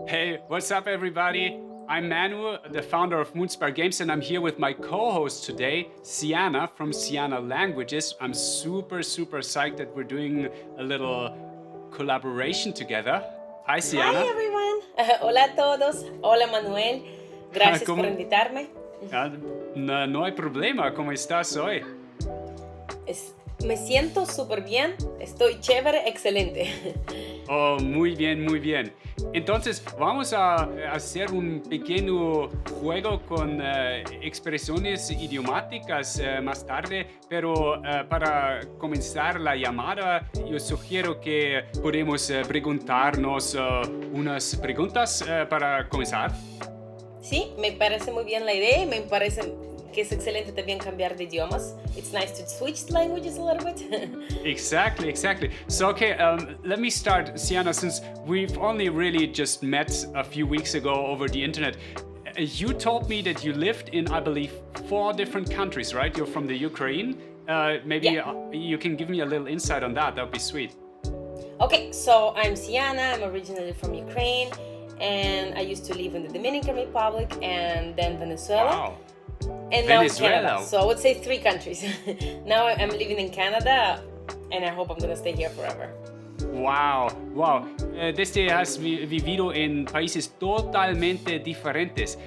Hey, what's up, everybody? I'm Manu, the founder of Moonspire Games, and I'm here with my co-host today, Siiana from Siiana Languages. I'm super psyched that we're doing a little collaboration together. Hi, Hi Siiana. everyone. Hola a todos. Hola Manuel. Gracias por ¿Cómo? invitarme. Ah, no hay problema. ¿Cómo estás hoy? Me siento súper bien. Estoy chévere, excelente. Oh, muy bien, muy bien. Entonces, vamos a hacer un pequeño juego con expresiones idiomáticas más tarde, pero para comenzar la llamada, yo sugiero que podemos preguntarnos unas preguntas para comenzar. Sí, me parece muy bien la idea y me parece que es excelente también cambiar de idiomas. It's nice to switch languages a little bit. Exactly. So, okay, let me start, Sienna, since we've only really just met a few weeks ago over the internet. You told me that you lived in, I believe, 4 different countries, right? You're from the Ukraine. Maybe Yeah. you can give me a little insight on that. That would be sweet. Okay, so I'm Siiana. I'm originally from Ukraine and I used to live in the Dominican Republic and then Venezuela. Wow. And now in Venezuela. Canada. So I would say 3 countries. Now I'm living in Canada and I hope I'm going to stay here forever. Wow. Desde has vivido en países totalmente diferentes.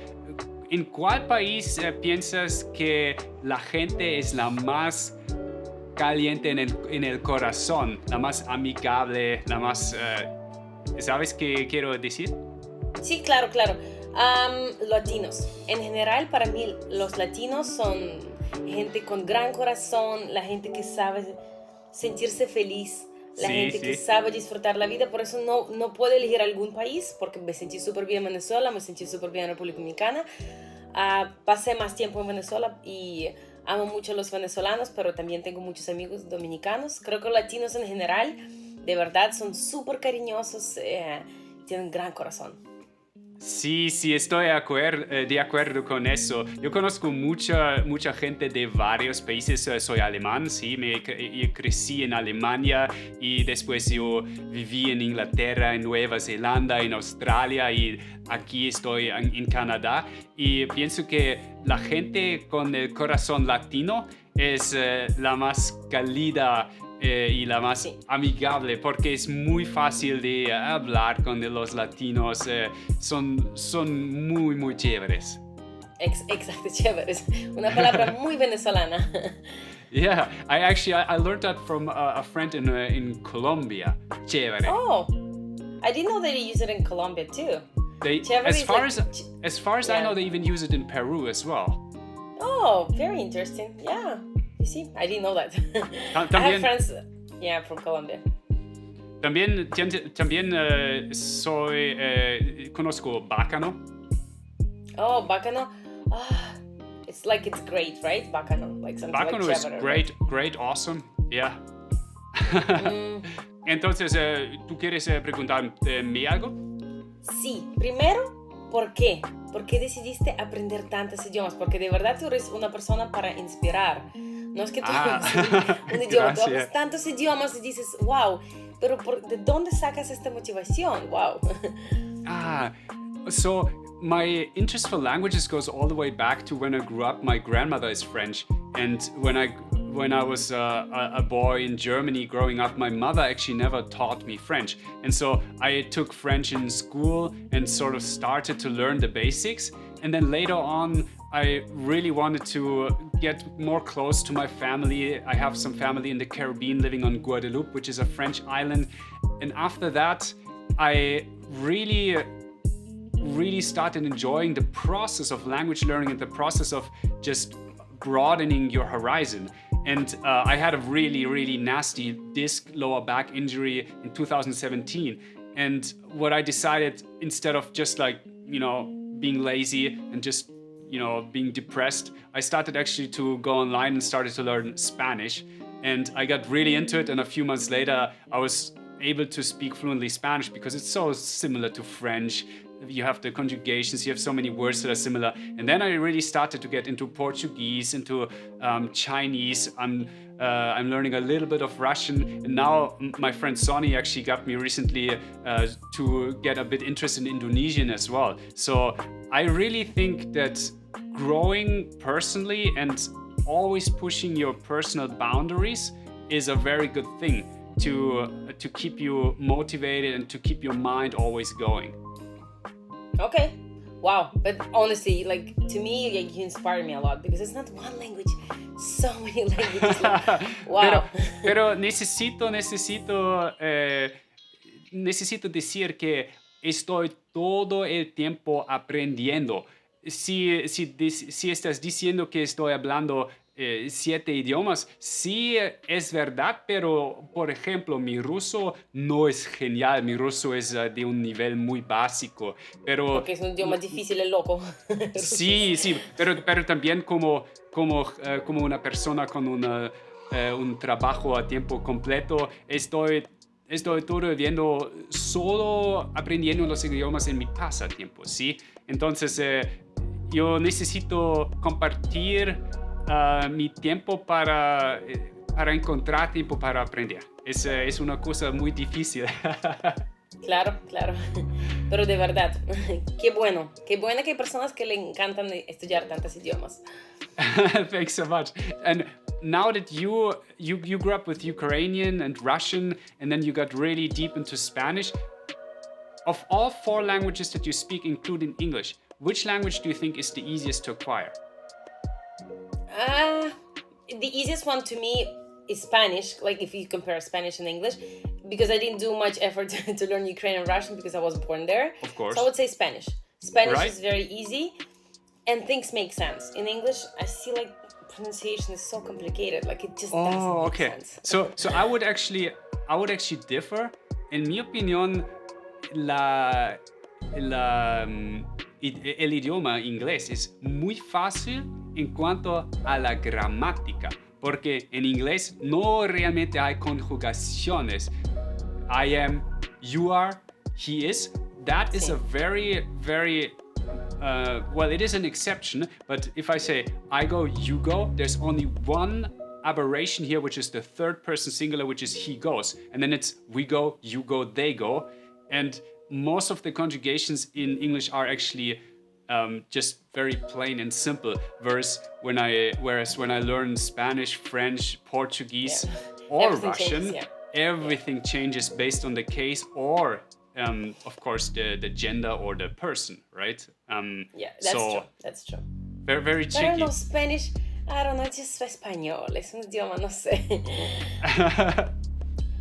¿En cuál país piensas que la gente es la más caliente en el corazón, la más amigable, la más... ¿Sabes qué quiero decir? Sí, claro. Latinos. En general, para mí, los latinos son gente con gran corazón, la gente que sabe sentirse feliz, la gente que sabe disfrutar la vida. Por eso no puedo elegir algún país, porque me sentí súper bien en Venezuela, me sentí súper bien en República Dominicana. Pasé más tiempo en Venezuela y amo mucho a los venezolanos, pero también tengo muchos amigos dominicanos. Creo que los latinos en general, de verdad, son súper cariñosos, tienen gran corazón. Sí, estoy de acuerdo con eso. Yo conozco mucha gente de varios países. Soy alemán, sí, yo crecí en Alemania y después yo viví en Inglaterra, en Nueva Zelanda, en Australia y aquí estoy en Canadá. Y pienso que la gente con el corazón latino es la más cálida y la más amigable, porque es muy fácil de hablar con los latinos, son muy chéveres. Exacto, chéveres. Una palabra muy venezolana. Yeah, I learned that from a friend in Colombia. Chévere. Oh, I didn't know they use it in Colombia too. As far as I know, they even use it in Peru as well. Oh, very interesting. Yeah. You see, I didn't know that. I have friends, from Colombia. También conozco bacano. Oh, bacano. It's like it's great, right? Bacano, like something Bacano like is chévere, great, awesome. Yeah. Entonces, ¿tú quieres preguntarme algo? Sí, primero, ¿por qué? ¿Por qué decidiste aprender tantos idiomas? Porque de verdad tú eres una persona para inspirar. No es que tú un idioma, tú hablas tantos idiomas y dices, wow, pero ¿de dónde sacas esta motivación? Wow. So my interest for languages goes all the way back to when I grew up. My grandmother is French, and when I was a boy in Germany growing up, my mother actually never taught me French. And so I took French in school and sort of started to learn the basics. And then later on, I really wanted to get more close to my family. I have some family in the Caribbean living on Guadeloupe, which is a French island. And after that, I really started enjoying the process of language learning and the process of just broadening your horizon. And I had a really nasty disc lower back injury in 2017. And what I decided, instead of just being lazy and just being depressed, I started actually to go online and started to learn Spanish. And I got really into it. And a few months later, I was able to speak fluently Spanish because it's so similar to French. You have the conjugations, you have so many words that are similar. And then I really started to get into Portuguese, into Chinese. I'm learning a little bit of Russian. And now my friend Sonny actually got me recently to get a bit interested in Indonesian as well. So I really think that growing personally and always pushing your personal boundaries is a very good thing to keep you motivated and to keep your mind always going. Okay. Wow. But honestly, like, to me, like, you inspire me a lot because it's not one language, so many languages. Like, wow. Pero necesito decir que estoy todo el tiempo aprendiendo. Si estás diciendo que estoy hablando 7 idiomas, sí es verdad, pero por ejemplo mi ruso no es genial, mi ruso es de un nivel muy básico, pero Porque es un idioma difícil, es loco. sí, pero también como una persona con un trabajo a tiempo completo, estoy todo viviendo solo aprendiendo los idiomas en mi pasatiempo, ¿sí? Entonces yo necesito compartir mi tiempo para encontrar tiempo para aprender. Es una cosa muy difícil. Claro. Pero de verdad, qué bueno que hay personas que le encantan estudiar tantos idiomas. Thanks so much. And now that you grew up with Ukrainian and Russian, and then you got really deep into Spanish, of all 4 languages that you speak, including English, which language do you think is the easiest to acquire? The easiest one to me is Spanish, like if you compare Spanish and English, because I didn't do much effort to learn Ukrainian and Russian because I was born there. Of course. So I would say Spanish. Spanish Right. is very easy and things make sense. In English, I see like pronunciation is so complicated, like it just doesn't make sense. So I would actually differ. En mi opinión, el idioma inglés es muy fácil en cuanto a la gramática, porque en inglés no realmente hay conjugaciones. I am, you are, he is. That is a very, very, well, it is an exception, but if I say I go, you go, there's only one aberration here, which is the third person singular, which is he goes. And then it's we go, you go, they go. And most of the conjugations in English are actually just very plain and simple. Whereas when I learn Spanish, French, Portuguese, or Everything Russian, changes, everything changes based on the case or, of course, the gender or the person, right? That's true. Very, very But I don't tricky. know Spanish. I don't know, it's just español, es un idioma, no sé.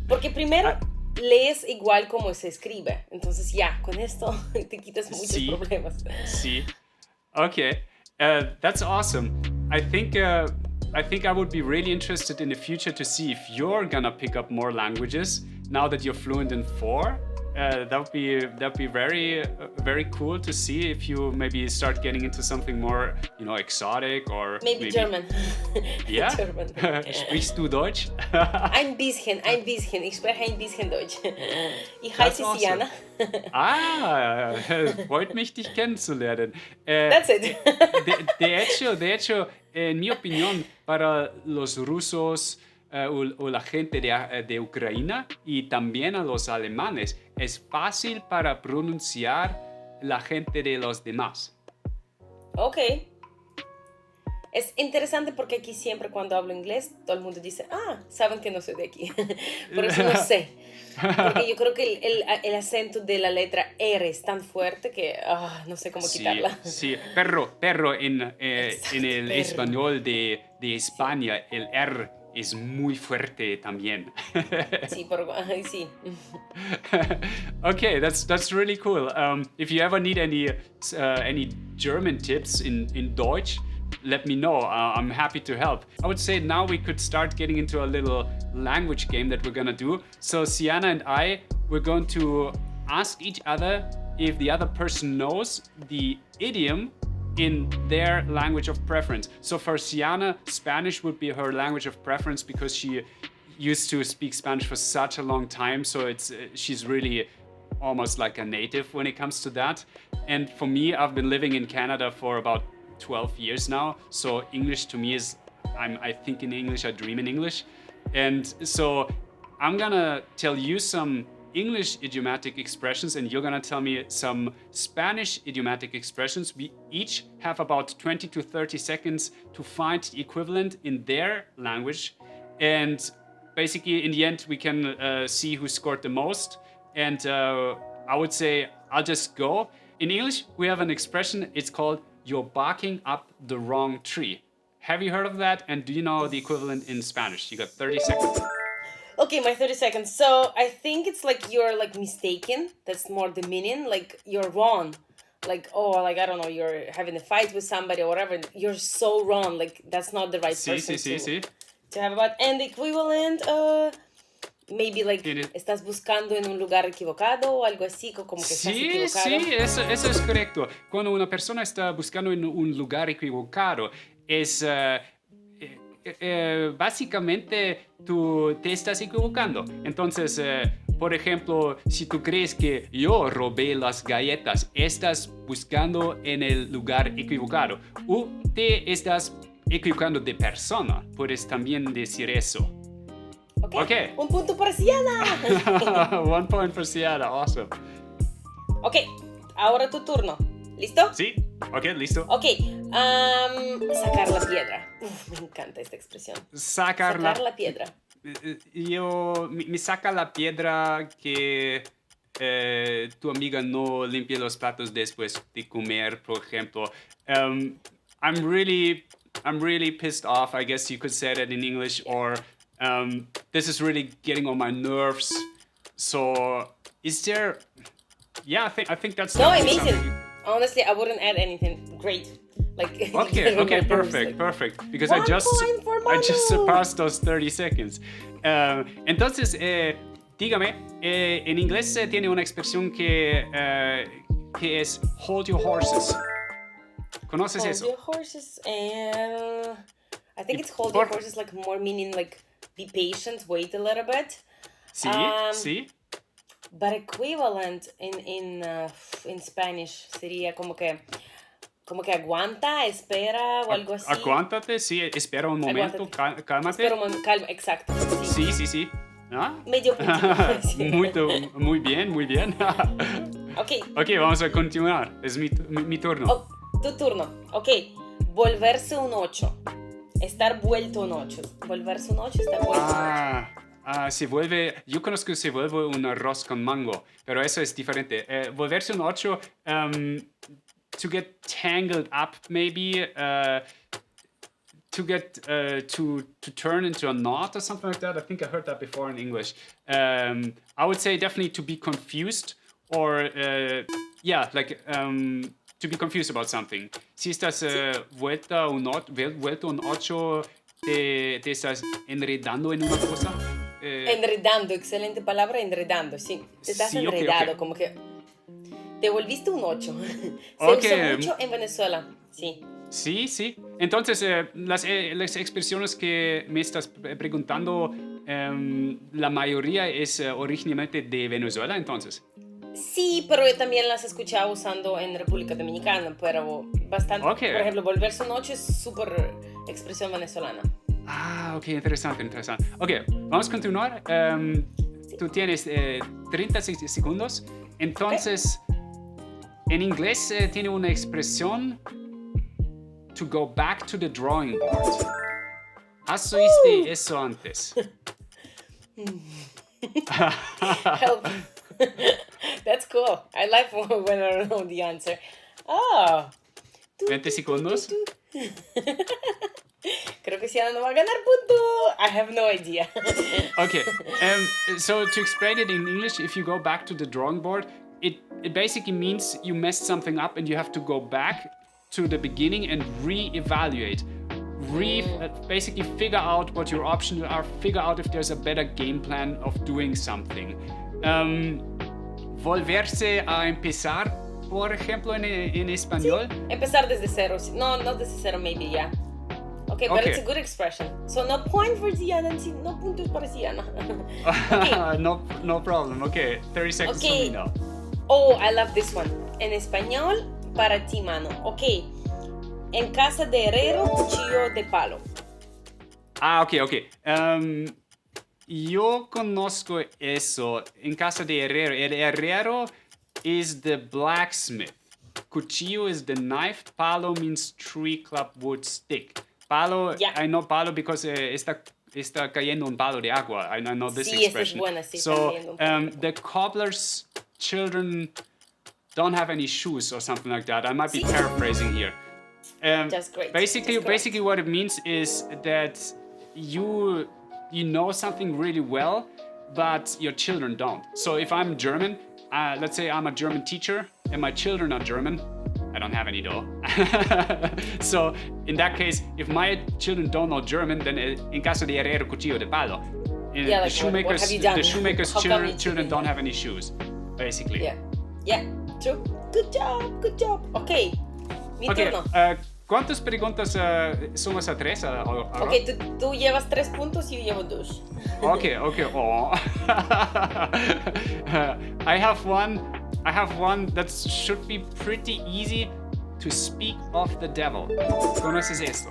Porque primero lees igual como se escribe, entonces ya, con esto te quitas muchos problemas. See, okay, that's awesome. I think I would be really interested in the future to see if you're gonna pick up more languages now that you're fluent in 4. That'd be very very cool to see if you maybe start getting into something more, exotic or Maybe German. Yeah. German. Sprichst du Deutsch? Ein bisschen. Ich spreche ein bisschen Deutsch. Ich heiße Siiana. Freut mich, dich kennenzulernen. That's it. De hecho, en mi opinión, para los rusos o la gente de Ucrania y también a los alemanes, es fácil para pronunciar la gente de los demás. Ok. Es interesante porque aquí siempre cuando hablo inglés, todo el mundo dice, saben que no soy de aquí. Por eso no sé. Porque yo creo que el acento de la letra R es tan fuerte que no sé cómo quitarla. Sí, pero en el español de España, el R es muy fuerte también. Sí. Okay, that's really cool. If you ever need any German tips in Deutsch, let me know. I'm happy to help. I would say now we could start getting into a little language game that we're gonna do. So Siiana and we're going to ask each other if the other person knows the idiom in their language of preference. So for Siiana, Spanish would be her language of preference because she used to speak Spanish for such a long time, so she's really almost like a native when it comes to that. And for me, I've been living in Canada for about 12 years now, so English to me is, I think in English, I dream in English. And so I'm gonna tell you some English idiomatic expressions and you're gonna tell me some Spanish idiomatic expressions. We each have about 20 to 30 seconds to find the equivalent in their language. And basically in the end, we can see who scored the most. And I would say, I'll just go. In English, we have an expression, it's called, you're barking up the wrong tree. Have you heard of that? And do you know the equivalent in Spanish? You got 30 seconds. Okay, my 30 seconds. So I think it's like you're like mistaken. That's more the meaning. Like you're wrong. Like, oh, like, I don't know, you're having a fight with somebody or whatever. You're so wrong. Like, that's not the right person to have about. And the equivalent, maybe like, estás buscando en un lugar equivocado o algo así, como que estás equivocado. Sí, eso es correcto. Cuando una persona está buscando en un lugar equivocado, es básicamente tú te estás equivocando. Entonces, por ejemplo, si tú crees que yo robé las galletas, estás buscando en el lugar equivocado. O te estás equivocando de persona. Puedes también decir eso. Okay. Un punto para Siiana. 1 point for Siiana. Awesome. Ok, ahora tu turno. ¿Listo? Sí. Ok, listo. Ok. Sacar la piedra. Me encanta esta expresión. Sacar la piedra. Me saca la piedra que tu amiga no limpie los platos después de comer, por ejemplo. I'm really pissed off, I guess you could say that in English, or this is really getting on my nerves. So, is there? Yeah, I think that's. No, amazing. Honestly, I wouldn't add anything. Great. Like. Okay, perfect. Because I just surpassed those 30 seconds. Entonces, dígame, en inglés tiene una expresión que es hold your horses. ¿Conoces eso? Hold your horses, and I think it's hold your horses, like more meaning like be patient, wait a little bit. Sí. But equivalent in Spanish sería como que aguanta, espera o algo así. Aguántate, sí, espera un momento, cálmate. Calma, exacto. Sí. ¿Ah? Medio punto. Muy bien. Ok, vamos a continuar. Es mi turno. Oh, tu turno. Ok, volverse un 8. Estar vuelto un 8. Volverse un 8, estar vuelto un 8. Yo conozco que se vuelve un arroz con mango, pero eso es diferente. Volverse un 8, to get tangled up, maybe, to get, to turn into a knot or something like that. I think I heard that before in English. I would say definitely to be confused or, to be confused about something. Si estás vuelto un 8, te estás enredando en una cosa. Enredando, excelente palabra, enredando, sí. Te estás enredado, okay. Como que te volviste un 8. Se usa mucho en Venezuela, sí. Sí. Entonces, las expresiones que me estás preguntando, la mayoría es originalmente de Venezuela, entonces. Sí, pero yo también las he escuchado usando en República Dominicana, pero bastante. Okay. Por ejemplo, volverse un 8 es súper expresión venezolana. Ok, interesante. Ok, vamos a continuar. Tú tienes 30 segundos. Entonces, en inglés tiene una expresión to go back to the drawing board. ¿Has oído eso antes? Help. That's cool. I like when I don't know the answer. 20 segundos. Creo que Siiana no va a ganar punto. I have no idea. Okay. So to explain it in English, if you go back to the drawing board, it basically means you messed something up and you have to go back to the beginning and re-evaluate. Basically figure out what your options are, figure out if there's a better game plan of doing something. Volverse a empezar, por ejemplo, en español. Sí, empezar desde cero. No desde cero, maybe, yeah. Ok. Okay, but it's a good expression. So no point for Siiana and no puntos para Siiana. Okay. No problem. Okay, 30 seconds for me now. Oh, I love this one. En español, para ti, Manu. Ok. En casa de herrero, cuchillo de palo. Okay. Yo conozco eso. En casa de herrero. El herrero is the blacksmith. Cuchillo is the knife. Palo means tree, club, wood, stick. Palo, yeah. I know palo because está cayendo un palo de agua. I know this expression. Sí, esa es buena, sí. So, the cobbler's children don't have any shoes or something like that. I might be paraphrasing here. That's great. Basically what it means is that you know something really well, but your children don't. So if I'm German, let's say I'm a German teacher and my children are German, I don't have any though. So in that case, if my children don't know German, then en caso de herrero cuchillo de palo. Yeah, like what have you done? The shoemaker's children don't have any shoes, basically. Yeah, true. Good job. Okay, mi turno. ¿Cuántas preguntas somos a tres ahora? Ok, tú llevas 3 puntos y yo llevo 2. Okay. Oh. I have one that should be pretty easy. To speak of the devil. ¿Conoces esto?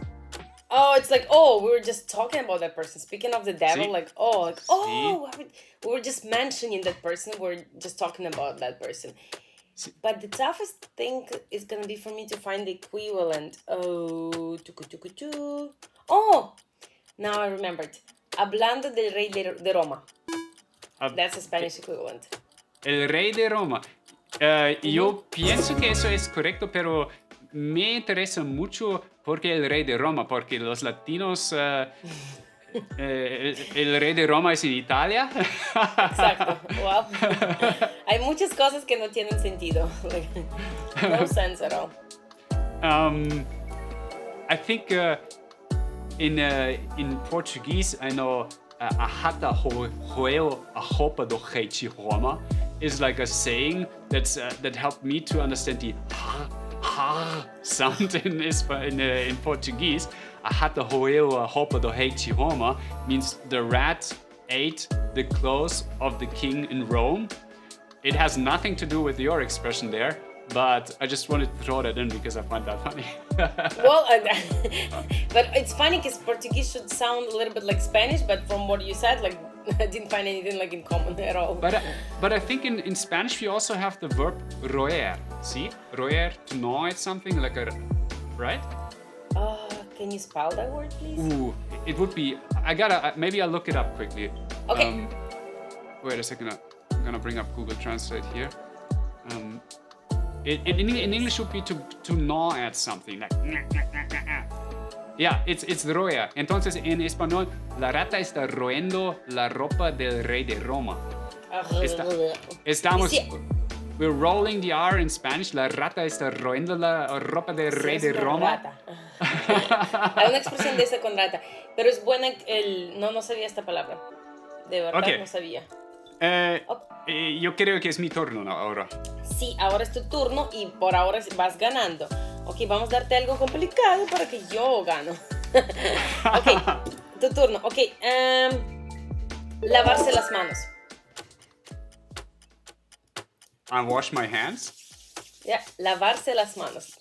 Oh, it's like, we were just talking about that person. Speaking of the devil, ¿Sí? We were just mentioning that person. We're just talking about that person. ¿Sí? But the toughest thing is gonna be for me to find the equivalent. Oh, now I remembered. Hablando del rey de Roma. That's a Spanish equivalent. El rey de Roma. Yo pienso que eso es correcto, pero me interesa mucho porque el rey de Roma, porque los latinos, el rey de Roma es en Italia. Exacto. Well, hay muchas cosas que no tienen sentido. No sense at all. I think in Portuguese, I know a hata hoeo a hopa do rei de Roma is like a saying that helped me to understand the ha sound in Portuguese. A hata hoeo a hopa do rei de Roma means the rat ate the clothes of the king in Rome. It has nothing to do with your expression there, but I just wanted to throw that in because I find that funny. Well, but it's funny because Portuguese should sound a little bit like Spanish, but from what you said, like I didn't find anything like in common at all. But I think in Spanish we also have the verb roer. See, roer, to gnaw at something like right? Can you spell that word, please? Ooh, it would be. Maybe I'll look it up quickly. Okay. Wait a second. I'm gonna bring up Google Translate here. In English would be to gnaw at something like. Yeah, it's roer. Entonces en español la rata está roendo la ropa del rey de Roma. We're rolling the R in Spanish. La rata está roendo la ropa del rey de Roma. Rata. Hay una expresión de esa con rata, pero es buena. No sabía esta palabra. De verdad no sabía. Yo creo que es mi turno ahora. Sí, ahora es tu turno y por ahora vas ganando. Ok, vamos a darte algo complicado para que yo gano. Ok, tu turno. Ok, lavarse las manos. And wash my hands. Ya, lavarse las manos.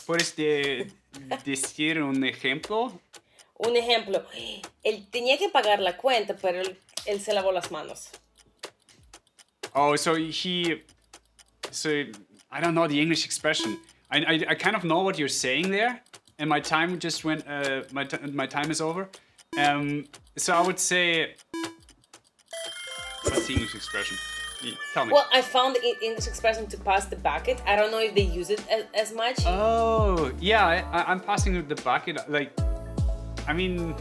¿Puedes decir un ejemplo? Un ejemplo. Él tenía que pagar la cuenta, pero él se lavó las manos. Oh, so I don't know the English expression. I kind of know what you're saying there, and my time just went. My time is over. So I would say, what's the English expression? Tell me. Well, I found the English expression to pass the bucket. I don't know if they use it as much. Oh, yeah, I'm passing the bucket. Like, I mean,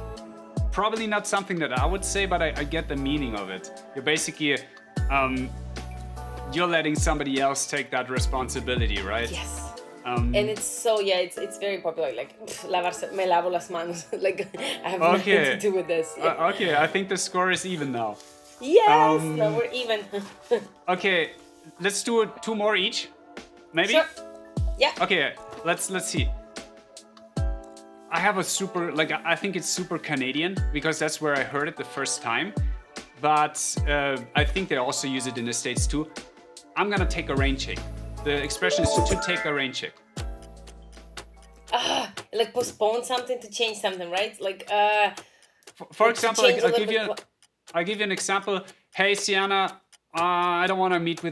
probably not something that I would say, but I get the meaning of it. You're basically, you're letting somebody else take that responsibility, right? Yes. And it's very popular. Like, me lavo las manos. Like, I have nothing to do with this. Yeah. Okay, I think the score is even now. Yes, no, we're even. Okay, let's do 2 more each, maybe. Sure. Yeah. Okay, let's see. I have a super, like, I think it's super Canadian because that's where I heard it the first time. But I think they also use it in the States too. I'm gonna take a rain check. The expression is to take a rain check. Like postpone something to change something, right? Like, For example, I'll give you an example. Hey, Siiana, I don't want to meet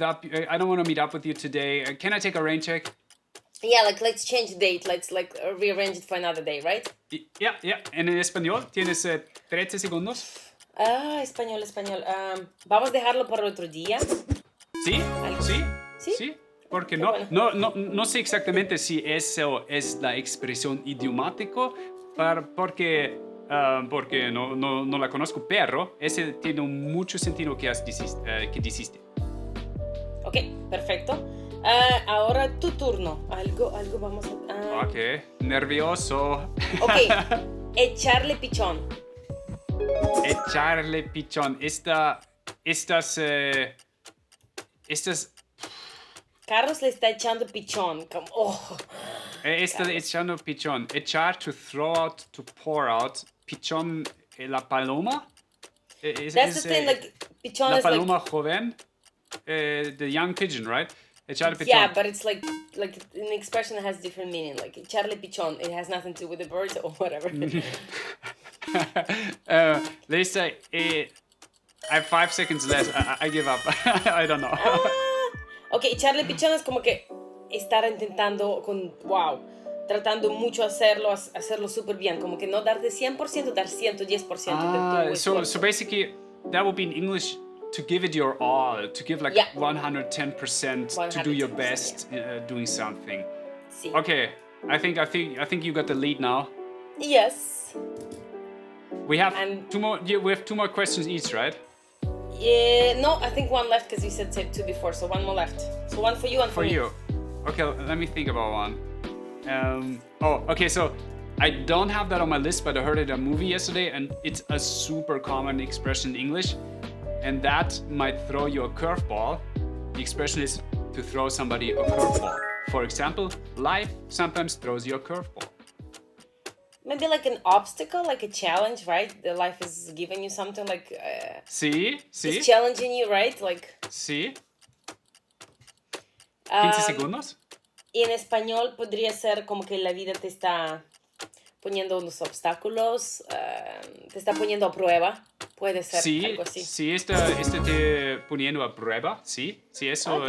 up with you today. Can I take a rain check? yeah, like let's change the date. Let's like rearrange it for another day, right? Yeah. En español tienes 13 segundos. Español. Vamos a dejarlo para otro día. Sí. ¿Sí? Porque bueno. no sé exactamente si eso es la expresión idiomático, porque no la conozco, pero ese tiene mucho sentido que dijiste. Ok, perfecto. Ahora tu turno. Algo vamos a... Ok, nervioso. Ok, echarle pichón. Echarle pichón. Estas... Carlos le está echando pichón. Como, oh. Echando pichón. Echar, to throw out, to pour out. Pichón, la paloma. That's the thing, like, pichón la is paloma like... joven. The young pigeon, right? Echarle pichón. Yeah, but it's like an expression that has different meaning. Like, echarle pichón, it has nothing to do with the birds or whatever. They say, I have 5 seconds left. I give up. I don't know. Ok, echarle pichón es como que estar intentando tratando mucho hacerlo súper bien, como que no darte 100%, dar 110% de tu esfuerzo. So basically, that would be in English to give it your all, to give like 110% to do your best doing something. Sí. Okay, I think you got the lead now. Yes. We have two more. Yeah, we have 2 more questions each, right? Yeah, no, I think one left because you said 2 before, so 1 more left. So 1 for you and for me. For you. Okay, let me think about one. Okay, so I don't have that on my list, but I heard it in a movie yesterday, and it's a super common expression in English, and that might throw you a curveball. The expression is to throw somebody a curveball. For example, life sometimes throws you a curveball. Maybe like an obstacle, like a challenge, right? The life is giving you something like... Sí. It's challenging you, right? Like... Sí. 15 segundos. Y en español podría ser como que la vida te está poniendo unos obstáculos, te está poniendo a prueba. Puede ser algo así. Sí, te poniendo a prueba. Sí, eso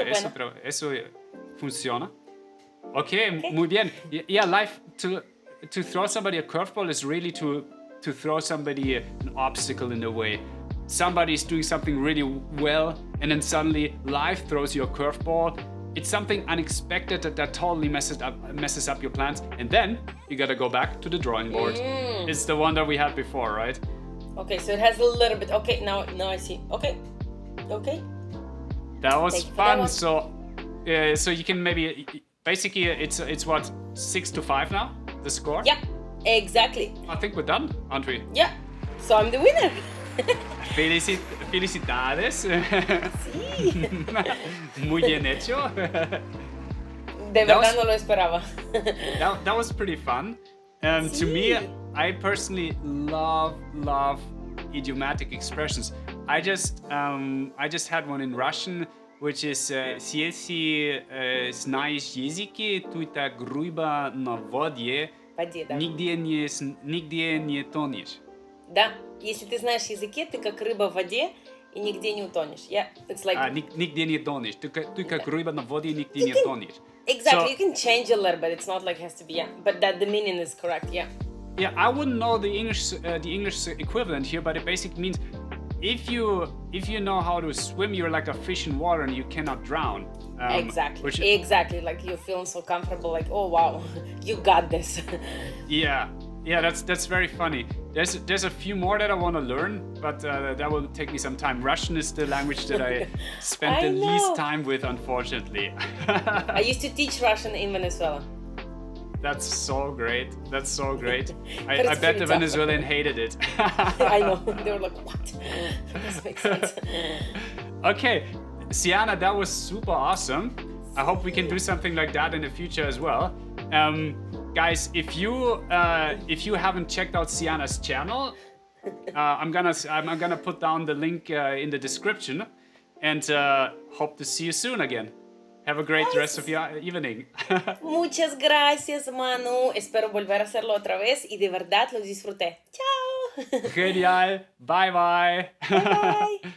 funciona. Okay, muy bien. Yeah, life to throw somebody a curveball is really to throw somebody an obstacle in the way. Somebody's doing something really well, and then suddenly life throws you a curveball. It's something unexpected that totally messes up your plans, and then you gotta go back to the drawing board. It's the one that we had before, right? Okay, so it has a little bit. Okay, now I see. Okay. That was fun. So you can maybe basically it's what 6-5 now, the score. Yeah, exactly. I think we're done, aren't we? Yeah. So I'm the winner. Felicidades. Sí. Muy bien hecho. De verdad no lo esperaba. That was pretty fun. To me, I personally love idiomatic expressions. I just had one in Russian, which is если знаешь языки, то это грубо на воде, нигде не тонешь. Да, если ты знаешь языки, ты как рыба в воде и нигде не утонешь. Yeah, it's like... нигде не тонешь. Ты как рыба на воде, нигде не тонешь. Exactly, you can change a little bit. It's not like it has to be, yeah. But that the meaning is correct, yeah. Yeah, I wouldn't know the English equivalent here, but it basically means if you know how to swim, you're like a fish in water and you cannot drown. Exactly. Like you're feeling so comfortable, like, oh wow, you got this. Yeah, that's very funny. There's a few more that I want to learn, but that will take me some time. Russian is the language that I spent the least time with, unfortunately. I used to teach Russian in Venezuela. That's so great. I bet the Venezuelan hated it. I know. They were like, what? That doesn't make sense. Okay, Siiana, that was super awesome. I hope we can do something like that in the future as well. guys, if you haven't checked out Siiana's channel, I'm gonna put down the link in the description, and hope to see you soon again. Have a great rest of your evening. Muchas gracias, Manu. Espero volver a hacerlo otra vez y de verdad lo disfruté. Chao. Genial. Bye bye. Bye bye.